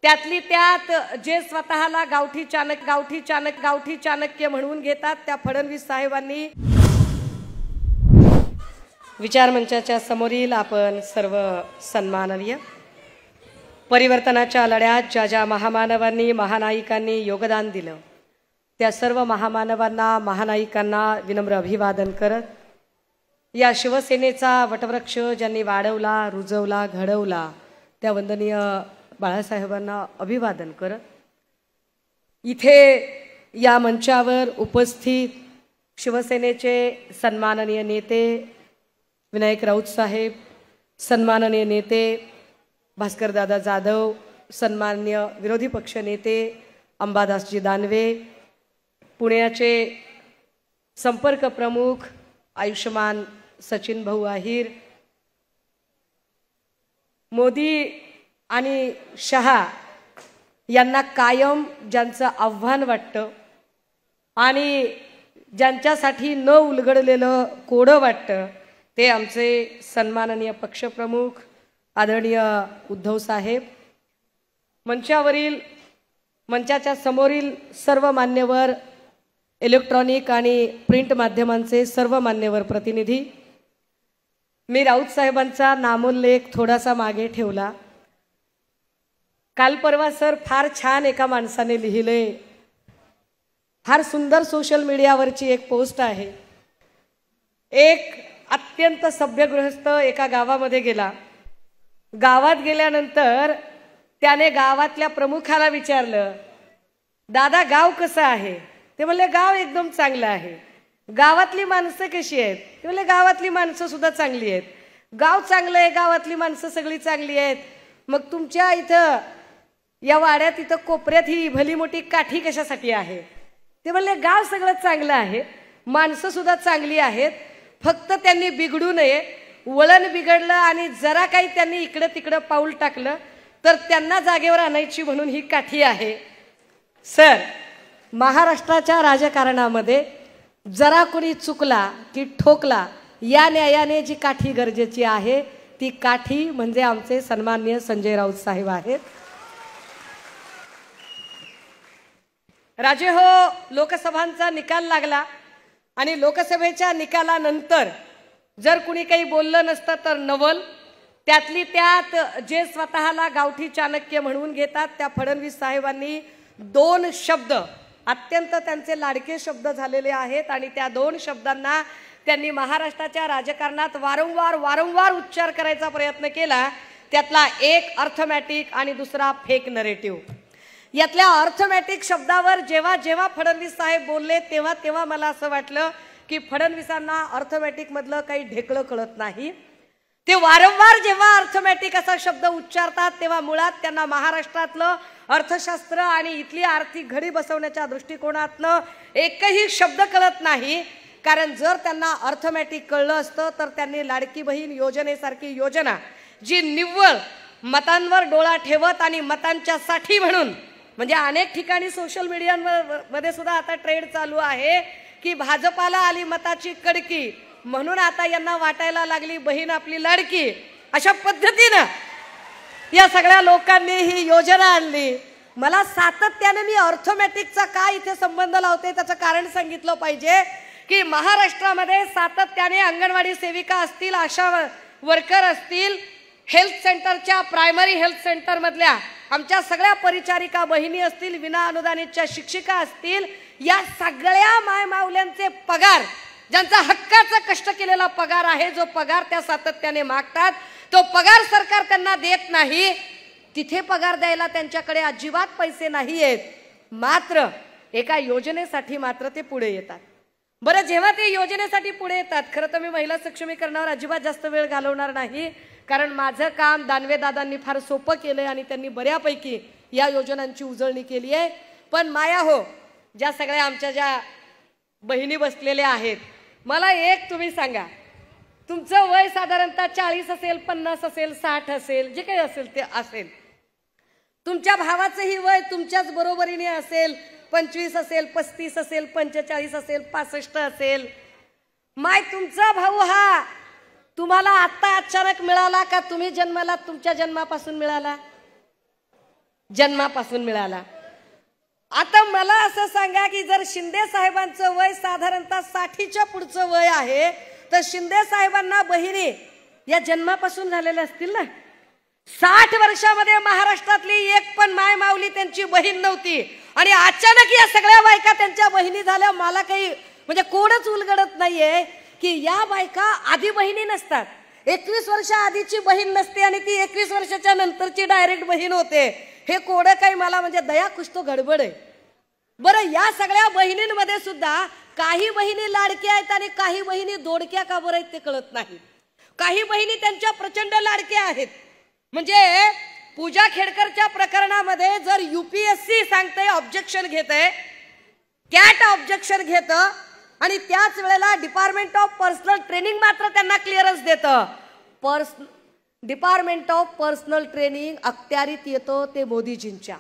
त्यातली त्यात जे स्वतःला गावठी चाणक्य म्हणून घेतात त्या फडणवीस साहेबांनी विचार मंचाच्या समोरील आपण सर्व सन्माननीय परिवर्तनाच्या लढ्यात ज्या ज्या महामानवांनी महानायिकांनी योगदान दिलं त्या सर्व महामानवांना महानायिकांना विनम्र अभिवादन करत या शिवसेनेचा वटवृक्ष ज्यांनी वाढवला रुजवला घडवला त्या वंदनीय बाळासाहेबांना अभिवादन करत इथे या मंचावर उपस्थित शिवसेनेचे सन्माननीय नेते विनायक राऊत साहेब, सन्माननीय नेते भास्करदादा जाधव, सन्माननीय विरोधी पक्ष नेते अंबादासजी दानवे, पुण्याचे संपर्क प्रमुख आयुष्मान सचिन भाऊ आहिर, मोदी आणि शहा यांना कायम ज्यांचं आव्हान वाटतं आणि ज्यांच्यासाठी न उलगडलेलं कोडं वाटतं ते आमचे सन्माननीय पक्षप्रमुख आदरणीय उद्धव साहेब, मंचाच्या समोरील सर्व मान्यवर, इलेक्ट्रॉनिक आणि प्रिंट माध्यमांचे सर्व मान्यवर प्रतिनिधी, मी राऊत साहेबांचा नामोल्लेख थोडासा मागे ठेवला. काल परवा सर फार छान एका माणसाने लिहिले, फार सुंदर सोशल मीडियावरची एक पोस्ट आहे. एक अत्यंत सभ्य गृहस्थ एका गावामध्ये गेला. गावात गेल्यानंतर त्याने गावातल्या प्रमुखाला विचारलं, दादा गाव कसं आहे? ते म्हणले गाव एकदम चांगलं आहे. गावातली माणसं कशी आहेत? ते म्हणले गावातली माणसं सुद्धा चांगली आहेत. गाव चांगलं आहे, गावातली माणसं सगळी चांगली आहेत. मग तुमच्या इथं या वाड्यात इथं कोपऱ्यात ही भली मोठी काठी कशासाठी आहे? ते म्हणले गाव सगळं चांगलं आहे, माणसं सुद्धा चांगली आहेत, फक्त त्यांनी बिघडू नये, वळण बिघडलं आणि जरा काही त्यांनी इकडं तिकडं पाऊल टाकलं तर त्यांना जागेवर आणायची म्हणून ही काठी आहे. सर, महाराष्ट्राच्या राजकारणामध्ये जरा कोणी चुकला की ठोकला या न्यायाने जी काठी गरजेची आहे ती काठी म्हणजे आमचे सन्माननीय संजय राऊत साहेब आहेत. राजे हो, लोकसभांचा निकाल लागला आणि लोकसभेच्या निकालानंतर जर कुणी काही बोललं नसतं तर नवल. त्यातली त्यात जे स्वतःला गावठी चाणक्य म्हणून घेतात त्या फडणवीस साहेबांनी दोन शब्द अत्यंत त्यांचे लाडके शब्द झालेले आहेत आणि त्या दोन शब्दांना त्यांनी महाराष्ट्राच्या राजकारणात वारंवार उच्चार करायचा प्रयत्न केला. त्यातला एक अर्थमॅटिक आणि दुसरा फेक नरेटिव्ह. यातल्या अर्थमॅटिक शब्दावर जेव्हा जेव्हा फडणवीस साहेब बोलले तेव्हा मला असं वाटलं की फडणवीसांना अर्थमॅटिक मधलं काही ढेकळं कळत नाही. ते वारंवार जेव्हा अर्थमॅटिक असा शब्द उच्चारतात तेव्हा मुळात त्यांना महाराष्ट्रातलं अर्थशास्त्र आणि इथली आर्थिक घडी बसवण्याच्या दृष्टिकोनातनं एकही शब्द कळत नाही. कारण जर त्यांना अर्थमॅटिक कळलं असतं तर त्यांनी लाडकी बहीण योजनेसारखी योजना जी निव्वळ मतांवर डोळा ठेवत आणि मतांच्या साठी म्हणून, म्हणजे अनेक ठिकाणी सोशल मीडियामध्ये सुद्धा आता ट्रेंड चालू आहे की भाजपाला आली मताची कडकी म्हणून आता यांना वाटायला लागली बहीण आपली लाडकी, अशा पद्धतीनं या सगळ्या लोकांनी ही योजना आणली. मला सातत्याने मी अर्थमॅटिकचा काय इथे संबंध लावते त्याचं कारण सांगितलं पाहिजे की महाराष्ट्रामध्ये सातत्याने अंगणवाडी सेविका असतील, आशा वर्कर असतील, हेल्थ सेंटरच्या प्रायमरी हेल्थ सेंटर मधल्या आमच्या सगळ्या परिचारिका बहिणी असतील, विना अनुदानितच्या शिक्षिका असतील, या सगळ्या मायमाऊल्यांचे पगार, ज्यांचा हक्काचा कष्ट केलेला पगार आहे, जो पगार त्या सातत्याने मागतात तो पगार सरकार त्यांना देत नाही. तिथे पगार द्यायला त्यांच्याकडे अजिबात पैसे नाही आहेत. मात्र एका योजनेसाठी मात्र ते पुढे येतात. बरं, जेव्हा ते योजनेसाठी पुढे येतात, खरं तर मी महिला सक्षमीकरणावर अजिबात जास्त वेळ घालवणार नाही, कारण माझं काम दानवे दादांनी फार सोपं केलंय आणि त्यांनी बऱ्यापैकी या योजनांची उजळणी केली आहे. पण माया हो, ज्या सगळ्या आमच्या ज्या बहिणी बसलेल्या आहेत, मला एक तुम्ही सांगा, तुमचं वय साधारणतः 40 असेल, 50 असेल, 60 असेल, जे काही असेल ते असेल. तुमच्या भावाचंही वय तुमच्याच बरोबरीने असेल, 25 असेल, 35 असेल, 45 असेल, 65 असेल. माय तुमचा भाऊ हा तुम्हाला आता अचानक मिळाला का तुम्ही जन्माला तुमच्या जन्मापासून मिळाला? जन्मापासून मिळाला। आता मला असं सांगा की जर शिंदे साहेबांचं वय साधारणतः 60च्या पुढचं वय आहे, तर शिंदे साहेबांना बहिणी या जन्मापासून झालेल्या असतील ना। 60 वर्षामध्ये महाराष्ट्रातली एक पण माय माऊली त्यांची बहीण नव्हती आणि अचानक या सगळ्या बायका त्यांच्या बहिणी झाल्या। मला काही म्हणजे कोणच उलगडत नाहीये की या बायका आधी बहिणी नसतात, 21 वर्ष आधीची बहीण नसते आणि ती 21 वर्षाच्या नंतरची डायरेक्ट बहीण होते। हे कोड काही मला म्हणजे दया कुछ तो गडबड आहे। बरं, या सगळ्या बहिणींमध्ये सुद्धा काही बहिणी लाडक्या आहेत आणि काही बहिणी दोडक्या का बरं आहेत ते कळत नाही। काही बहिणी त्यांच्या प्रचंड लाडक्या आहेत। म्हणजे पूजा खेडकरच्या प्रकरणामध्ये जर UPSC सांगते ऑब्जेक्शन घेते, कॅट ऑब्जेक्शन घेतं आणि त्याच वेळेला डिपार्टमेंट ऑफ पर्सनल ट्रेनिंग मात्र त्यांना क्लिअरन्स देतं। डिपार्टमेंट ऑफ पर्सनल ट्रेनिंग अखत्यारीत येतो ते मोदीजींच्या,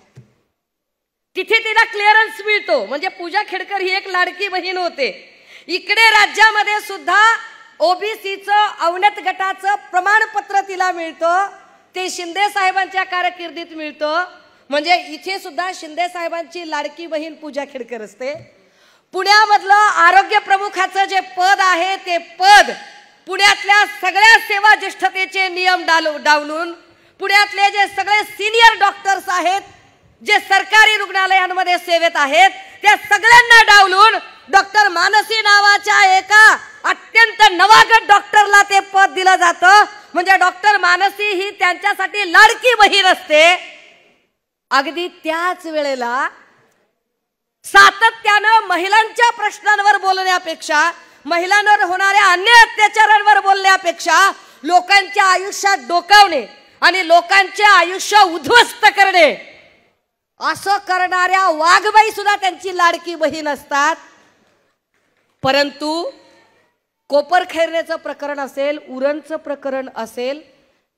तिथे तिला क्लिअरन्स मिळतो। म्हणजे पूजा खेडकर ही एक लाडकी बहीण होते। इकडे राज्यामध्ये सुद्धा OBCचं अवनत गटाचं प्रमाणपत्र तिला मिळतं, ते शिंदे साहेबांच्या कारकिर्दीत मिळतं। म्हणजे इथे सुद्धा शिंदे साहेबांची लाडकी बहीण पूजा खेडकर असते। पुण्यामधलं आरोग्य प्रमुखाचं जे पद आहे ते पद पुण्यातल्या सगळ्या सेवा ज्येष्ठतेचे नियम डावलून, पुण्यातले जे सगळे सिनियर डॉक्टर्स आहेत जे सरकारी रुग्णालयांमध्ये सेवेत आहेत त्या सगळ्यांना डावलून डॉक्टर मानसी नावाच्या एका अत्यंत नवागत डॉक्टरला ते पद दिलं जातं। म्हणजे डॉक्टर मानसी ही त्यांच्यासाठी लाडकी बहीण असते। अगदी त्याच वेळेला सातत्यानं महिलांच्या प्रश्नांवर बोलण्यापेक्षा, महिलांवर होणाऱ्या अन्याय अत्याचारांवर बोलण्यापेक्षा लोकांच्या आयुष्यात डोकावणे आणि लोकांचे आयुष्य उद्ध्वस्त करणे असं करणाऱ्या वाघबाई सुद्धा त्यांची लाडकी बहीण असतात। परंतु कोपरखैरनेचं प्रकरण असेल, उरणचं प्रकरण असेल,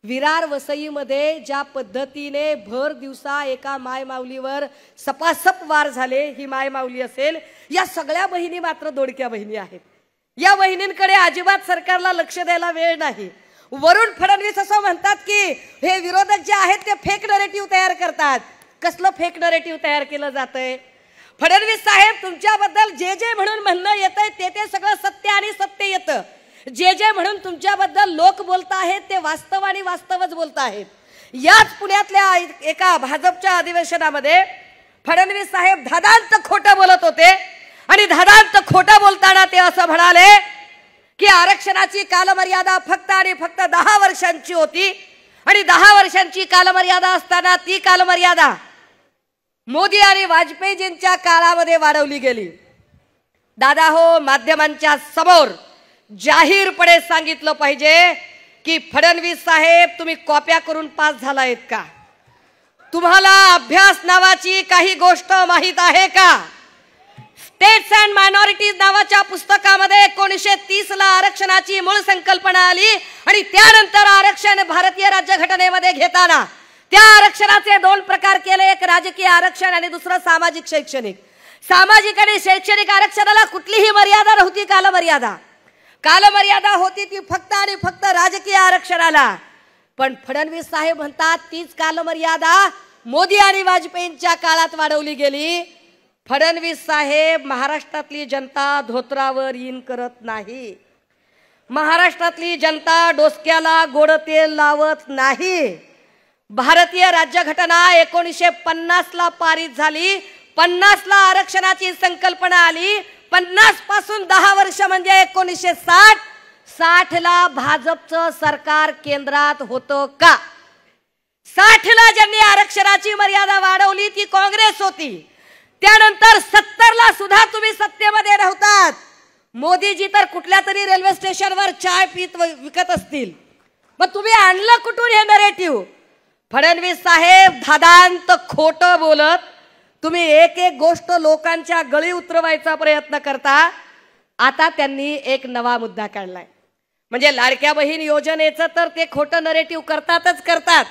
विरार वसईमध्ये ज्या पद्धतीने भर दिवसा एका माय माऊलीवर सपासप वार झाले, ही माय माऊली असेल, या सगळ्या बहिणी मात्र दोडक्या बहिणी आहेत। या बहिणींकडे अजिबात सरकारला लक्ष द्यायला वेळ नाही। वरुण फडणवीस असं म्हणतात की हे विरोधक जे आहेत ते फेक नरेटिव्ह तयार करतात। कसलं फेक नरेटिव्ह तयार केलं जातंय? फडणवीस साहेब, तुमच्याबद्दल जे जे म्हणून म्हणणं येतंय ते सगळं सत्य आणि सत्य येतं। जे जे म्हणून तुमच्याबद्दल लोक बोलत आहेत ते वास्तव आणि वास्तवच बोलत आहेत। याच पुण्यातल्या एका भाजपच्या अधिवेशनामध्ये फडणवीस साहेब धादांत खोटं बोलत होते आणि धादांत खोटं बोलताना ते असं म्हणाले की आरक्षणाची कालमर्यादा फक्त आणि फक्त 10 वर्षांची होती आणि 10 वर्षांची कालमर्यादा असताना ती कालमर्यादा मोदी आणि वाजपेयीजींच्या काळामध्ये वाढवली गेली। दादा हो, माध्यमांच्या समोर जाहीरपणे सांगितलं पाहिजे की फडणवीस साहेब, तुम्ही कॉप्या करून पास झालायत का? तुम्हाला अभ्यास नावाची काही गोष्ट माहित आहे का? स्टेट्स अँड मायनॉरिटीज नावाच्या पुस्तकामध्ये 1930 ला आरक्षणाची मूळ संकल्पना आली आणि त्यानंतर आरक्षण भारतीय राज्यघटनेमध्ये घेताना त्या आरक्षणाचे 2 प्रकार केले, एक राजकीय आरक्षण आणि दुसरं सामाजिक शैक्षणिक। सामाजिक आणि शैक्षणिक आरक्षणाला कुठलीही मर्यादा नव्हती, कालमर्यादा। कालमर्यादा होती ती फक्त आणि फक्त राजकीय आरक्षणाला। पण फडणवीस साहेब म्हणतात तीच कालमर्यादा मोदी आणि वाजपेयींच्या काळात वाढवली गेली। फडणवीस साहेब, महाराष्ट्रातली जनता धोत्रावर इन करत नाही, महाराष्ट्रातली जनता डोसक्याला गोड तेल लावत नाही। भारतीय राज्यघटना 1950 ला पारित झाली, 50 ला आरक्षणाची संकल्पना आली, 50 पासून 10 वर्ष म्हणजे 1960, 60 ला भाजपचं सरकार केंद्रात होतं का? 60 ला ज्यांनी आरक्षणाची मर्यादा वाढवली ती काँग्रेस होती। त्यानंतर 70 ला सुद्धा तुम्ही सत्तेमध्ये नव्हतात। मोदीजी तर कुठल्या तरी रेल्वे स्टेशनवर चाय पीत विकत असतील, मग तुम्ही आणलं कुठून हे नरेटिव्ह? फडणवीस साहेब, धादांत खोटं बोलत तुम्ही एक एक गोष्ट लोकांच्या गळी उतरवायचा प्रयत्न करता। आता त्यांनी एक नवा मुद्दा काढलाय, म्हणजे लाडक्या बहीण योजनेचं तर ते खोटं नरेटिव्ह करतातच करतात।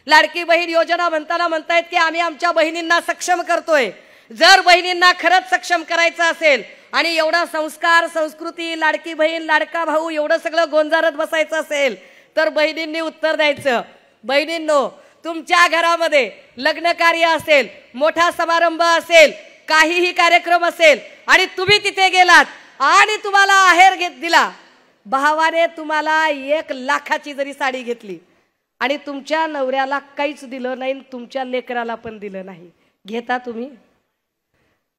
लाडकी बहीण योजना म्हणताना म्हणतायत की आम्ही आमच्या बहिणींना सक्षम करतोय। जर बहिणींना खरंच सक्षम करायचं असेल आणि एवढा संस्कार, संस्कृती, लाडकी बहीण, लाडका भाऊ एवढं सगळं गोंजारत बसायचं असेल तर बहिणींनी उत्तर द्यायचं, बहिणींनो तुमच्या घरामध्ये लग्न कार्य असेल, मोठा समारंभ असेल, काहीही कार्यक्रम असेल आणि तुम्ही तिथे गेलात आणि तुम्हाला आहेर दिला, भावाने तुम्हाला 1 लाखाची जरी साडी घेतली आणि तुमच्या नवऱ्याला काहीच दिलं नाही, तुमच्या लेकराला पण दिलं नाही, घेता तुम्ही?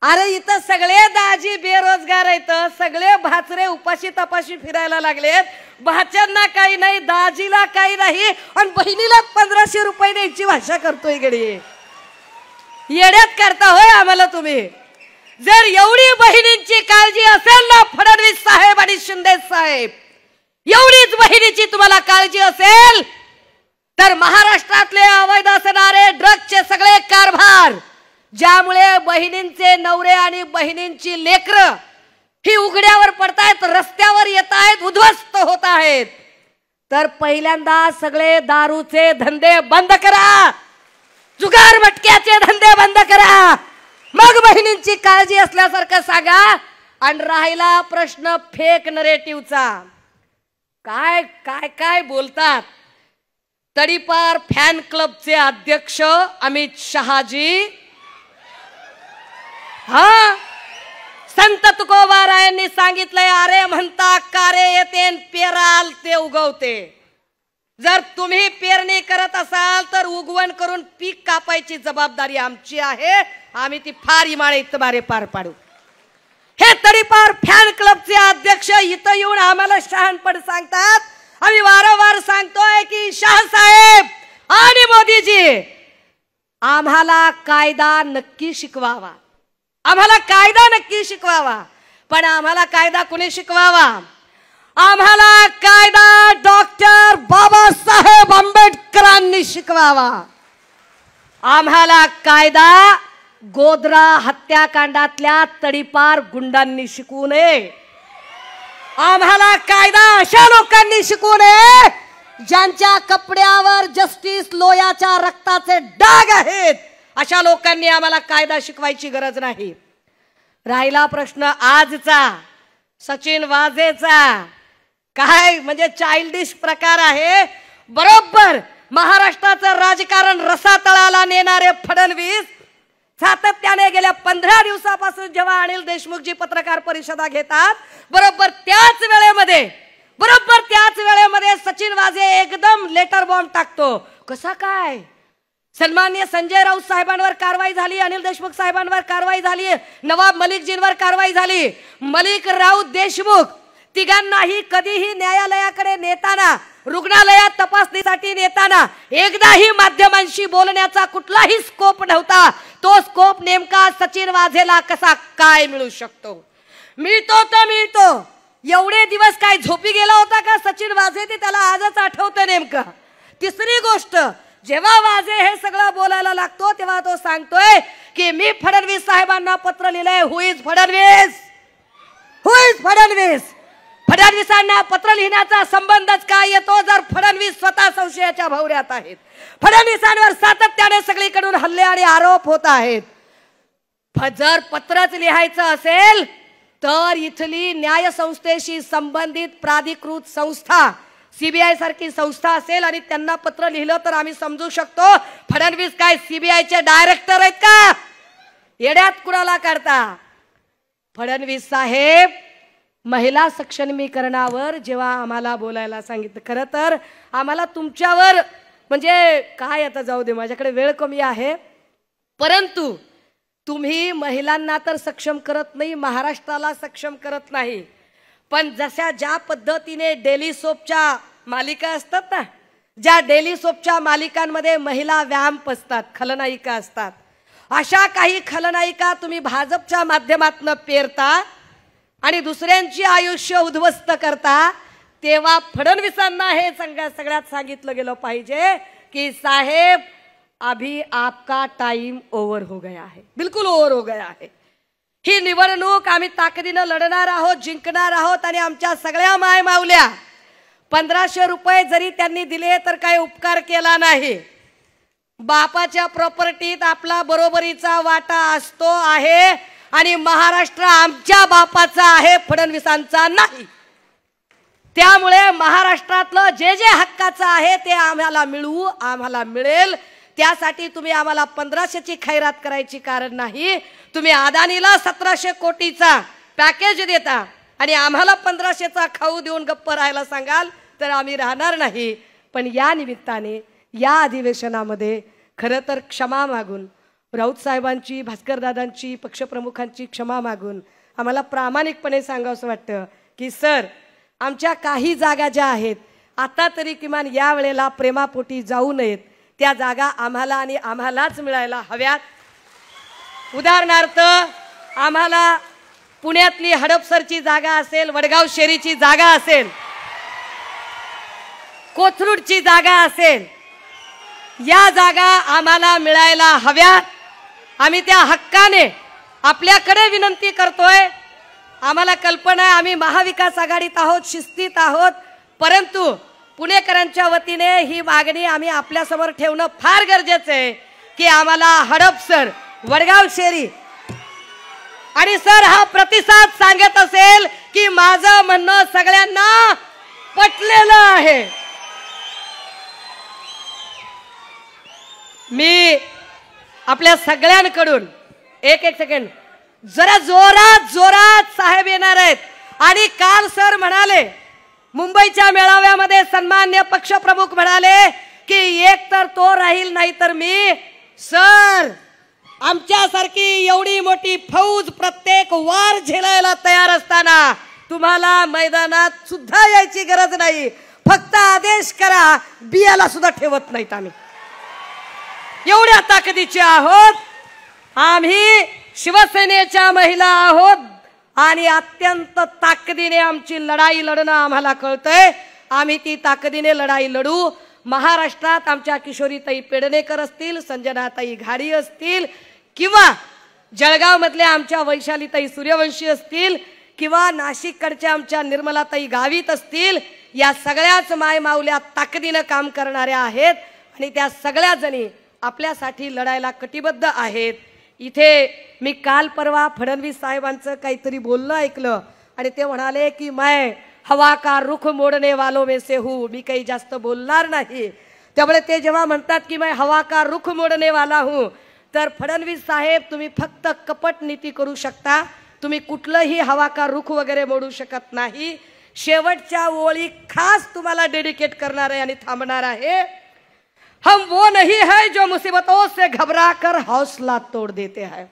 अरे इथं सगळे दाजी बेरोजगार आहेत, सगळे भाचरे उपाशी तपाशी फिरायला लागलेत, भाच्यांना काही नाही, दाजीला काही नाही आणि बहिणीला 1500 रुपये द्यायची भाषा करतोय गडी. येड्यात करता होय आम्हाला तुम्ही. जर एवढी बहिणींची काळजी असेल ना फडणवीस साहेब आणि शिंदे साहेब, एवढीच बहिणीची तुम्हाला काळजी असेल तर महाराष्ट्रातले अवैध असणारे ड्रग्जचे सगळे कारभार, ज्यामुळे बहिणींचे नवरे आणि बहिणींची लेकरं ही उघड्यावर पडतायत, रस्त्यावर येत आहेत, उद्ध्वस्त होत आहेत, तर पहिल्यांदा सगळे दारूचे धंदे बंद करा, जुगार मटक्याचे धंदे बंद करा, मग बहिणींची काळजी असल्यासारखं सांगा. आणि राहिला प्रश्न फेक नरेटिव्हचा, काय काय काय बोलतात. तडीपार फॅन क्लबचे अध्यक्ष अमित शहाजी, हा संत तुकोबारायांनी सांगितलंय, अरे म्हणता कारे येते पेराल ते उगवते. जर तुम्ही पेरणी करत असाल तर उगवण करून पीक कापायची जबाबदारी आमची आहे, आम्ही ती फार इमाळे पार पाडू. हे तडीपार फॅन क्लबचे अध्यक्ष इथं येऊन आम्हाला शहाणपण सांगतात. आम्ही वारंवार सांगतोय की शाह साहेब आणि मोदीजी आम्हाला कायदा नक्की शिकवावा, आम्हाला कायदा नक्की शिकवावा, पण आम्हाला कायदा कुणी शिकवावा? आम्हाला कायदा डॉक्टर बाबासाहेब आंबेडकरांनी शिकवावा. आम्हाला कायदा गोधरा हत्याकांडातल्या तडीपार गुंडांनी शिकवू नये. आम्हाला कायदा अशा लोकांनी शिकवू नये ज्यांच्या कपड्यावर जस्टिस लोयाच्या रक्ताचे डाग आहेत. अशा लोकांनी आम्हाला कायदा शिकवायची गरज नाही. राहिला प्रश्न आजचा सचिन वाझेचा, काय म्हणजे चाइल्डिश प्रकार आहे. बरोबर महाराष्ट्राचं राजकारण रसातळाला नेणारे फडणवीस सातत्याने गेल्या 15 दिवसापासून जेव्हा अनिल देशमुखजी पत्रकार परिषदा घेतात, बरोबर त्याच वेळेमध्ये सचिन वाझे एकदम लेटर बॉम्ब टाकतो. कसा काय? सन्माननीय संजय राऊत साहेबांवर कारवाई झाली, अनिल देशमुख साहेबांवर कारवाई झाली, नवाब मलिकजींवर कारवाई झाली. मलिक राऊत देशमुख तिघांनाही कधीही न्यायालयाकडे नेताना, रुग्णालयात तपासणीसाठी नेताना एकदाही माध्यमांशी बोलण्याचा कुठलाही स्कोप नव्हता. तो स्कोप नेमका सचिन वाझेला कसा काय मिळू शकतो? मिळतो. एवढे दिवस काय झोपी गेला होता का सचिन वाझे? ते त्याला आजच आठवतं नेमकं. तिसरी गोष्ट, जेव्हा वाझे हे सगळं बोलायला लागतो तेव्हा तो सांगतोय की मी फडणवीस साहेबांना पत्र लिहिलंय. हु इज फडणवीस? फडणवीसांना पत्र लिहिण्याचा संबंधच काय येतो जर फडणवीस स्वतः संशयाच्या भोवऱ्यात आहेत? फडणवीसांवर सातत्याने सगळीकडून हल्ले आणि आरोप होत आहेत. जर पत्रच लिहायचं असेल तर इथली न्याय संस्थेशी संबंधित प्राधिकृत संस्था, सीबीआय सारखी संस्था असेल आणि त्यांना पत्र लिहिलं तर आम्ही समजू शकतो. फडणवीस काय सीबीआयचे डायरेक्टर आहेत का? येड्यात कुणाला काढता? फडणवीस साहेब महिला सक्षमीकरणावर जेव्हा आम्हाला बोलायला सांगितलं, खरं तर आम्हाला तुमच्यावर म्हणजे काय, आता जाऊ दे, माझ्याकडे वेळ कमी आहे, परंतु तुम्ही महिलांना तर सक्षम करत नाही, महाराष्ट्राला सक्षम करत नाही, पण ज्या पद्धतीने डेली सोपच्या मालिका असतात ना, ज्या डेली सोपच्या मालिकांमध्ये महिला व्यायाम असतात, खलनायिका असतात, अशा काही खलनायिका तुम्ही भाजपच्या माध्यमातून पेरता आणि दुसऱ्यांची आयुष्य उद्ध्वस्त करता. तेव्हा फडणवीसांना हे सगळ्यात सांगितलं गेलं पाहिजे की साहेब अभी आपका टाइम ओव्हर हो गया है, बिलकुल ओव्हर हो गया है. ही निवडणूक आम्ही ताकदीनं लढणार आहोत, जिंकणार आहोत आणि आमच्या सगळ्या माय मावल्या 1500 रुपये जरी त्यांनी दिले तर काही उपकार केला नाही. बापाच्या प्रॉपर्टीत आपला बरोबरीचा वाटा असतो आहे आणि महाराष्ट्र आमच्या बापाचा आहे, फडणवीसांचा नाही. त्यामुळे महाराष्ट्रातलं जे जे हक्काचं आहे ते आम्हाला मिळवू, आम्हाला मिळेल. त्यासाठी तुम्ही आम्हाला 1500ची खैरात करायची कारण नाही. तुम्ही अदानीला 1700 कोटीचा पॅकेज देता आणि आम्हाला 1500चा खाऊ देऊन गप्प राहायला सांगाल तर आम्ही राहणार नाही. पण या निमित्ताने या अधिवेशनामध्ये खरं तर क्षमा मागून, राऊत साहेबांची, भास्करदादांची, पक्षप्रमुखांची क्षमा मागून आम्हाला प्रामाणिकपणे सांगावंसं वाटतं की सर, आमच्या काही जागा ज्या आहेत आता तरी किमान या वेळेला प्रेमापोटी जाऊ नयेत. त्या जागा आम्हाला आणि आम्हालाच मिळायला हव्यात. उदाहरणार्थ, आम्हाला पुण्यातली हडपसरची जागा असेल, वडगाव शेरीची जागा असेल, कोथरूडची जागा असेल, या जागा आम्हाला मिळायला हव्यात. आम्ही त्या हक्काने आपल्याकडे विनंती करतोय. आम्हाला कल्पना आहे आम्ही महाविकास आघाडीत आहोत, शिस्तीत आहोत, परंतु पुणेकरांच्या वतीने ही मागणी आम्ही आपल्यासमोर ठेवणं फार गरजेचं आहे की आम्हाला हडपसर, वडगाव शेरी आणि सर हा प्रतिसाद सांगत असेल की माझं म्हणणं सगळ्यांना पटलेलं आहे. मी आपल्या सगळ्यांकडून एक सेकंड, जरा जोरात जोरात साहेब येणार आहेत. आणि काल सर म्हणाले, मुंबईच्या मेळाव्यामध्ये सन्मान्य पक्षप्रमुख म्हणाले की एक तर तो राहील नाही तर मी. सर, आमच्यासारखी एवढी मोठी फौज प्रत्येक वार झेलायला तयार असताना तुम्हाला मैदानात सुद्धा यायची गरज नाही. फक्त आदेश करा, बियाला सुद्धा ठेवत नाहीत. आम्ही एवढ्या ताकदीचे आहोत. आम्ही शिवसेनेच्या महिला आहोत आणि अत्यंत ताकदीने आमची लढाई लढणं आम्हाला कळतंय. आम्ही ती ताकदीने लढाई लढू. महाराष्ट्रात आमच्या किशोरीताई पेडणेकर असतील, संजनाताई घाडी असतील, किंवा जळगाव मधल्या आमच्या वैशालीताई सूर्यवंशी असतील, किंवा नाशिककडच्या आमच्या निर्मलाताई गावित असतील, या सगळ्याच मायमाऊल्या ताकदीनं काम करणाऱ्या आहेत आणि त्या सगळ्या जणी आपल्यासाठी लढायला कटिबद्ध आहेत. इथे मी काल परवा फडणवीस साहेबांचं काहीतरी बोलणं ऐकलं आणि ते म्हणाले की मैं हवा का रुख मोडने वालों में से हूँ. मी काही जास्त बोलणार नाही. त्यामुळे ते जेव्हा म्हणतात की मैं हवा का रुख मोडने वाला हूँ, तर फडणवीस साहेब तुम्ही फक्त कपट नीती करू शकता. तुम्ही कुठलंही हवा का रुख वगैरे मोडू शकत नाही. शेवटच्या ओळी खास तुम्हाला डेडिकेट करणार आहे आणि थांबणार आहे. हम वो नहीं है जो मुसीबतों से घबरा कर हौसला तोड़ देते हैं.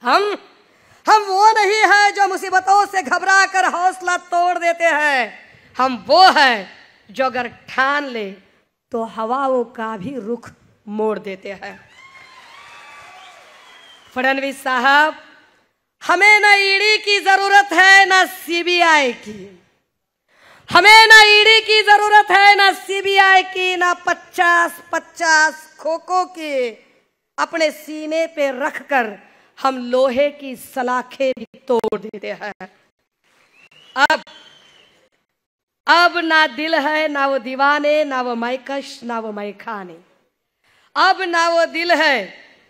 हम वो नहीं है जो मुसीबतों से घबरा कर हौसला तोड़ देते हैं. हम वो है जो अगर ठान ले तो हवाओं का भी रुख मोड़ देते हैं. फडणवीस साहब, हमें न ईडी की जरूरत है न सीबीआई की. हमें ना ईडी की जरूरत है, ना सीबीआई की, ना 50-50 खोखों की. अपने सीने पे रखकर हम लोहे की सलाखें भी तोड़ देते हैं. अब ना दिल है, ना वो दीवाने, ना वो मैकश, ना वो मैखाने. अब ना वो दिल है,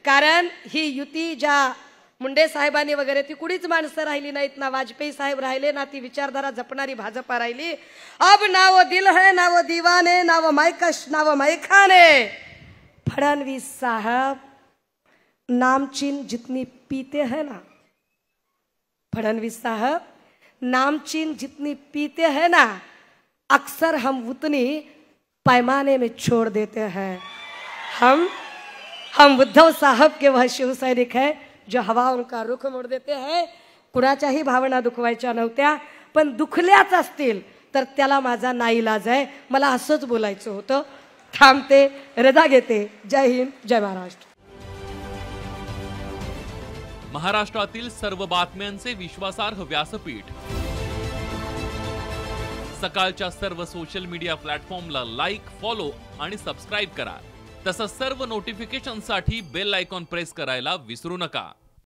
कारण ही युती ज्या मुंडे साहेबांनी वगैरे ती कुणीच माणसं राहिली नाहीत. ना वाजपेयी साहेब राहिले, ना ती विचारधारा जपणारी भाजपा राहिली. अब ना वो दिल है, ना वो दीवाने, ना वो मैकश, ना वो मैखाने. फडणवीस साहब, नामचीन जितनी पीते हैं ना, फडणवीस साहब, नामचीन जितनी पीते हैं ना, अक्सर हम उतनी पैमाने में छोड़ देते हैं. हम उद्धव साहब के वह शिव सैनिक है जो हवाओं का रुख मोड देते हैं. कुणाच्याही भावना दुखवायच्या नव्हत्या, पण दुखल्याच असतील तर त्याला माझा नाईलाज आहे. मला असंच बोलायचं होतं. थांबते, रजा घेते. जय हिंद, जय महाराष्ट्र. महाराष्ट्रातील सर्व बातम्यांचे विश्वासार्ह व्यासपीठ. सकाळच्या सर्व सोशल मीडिया प्लॅटफॉर्मला लाईक, फॉलो आणि सबस्क्राईब करा. तसंच सर्व नोटिफिकेशनसाठी बेल आयकॉन प्रेस करायला विसरू नका.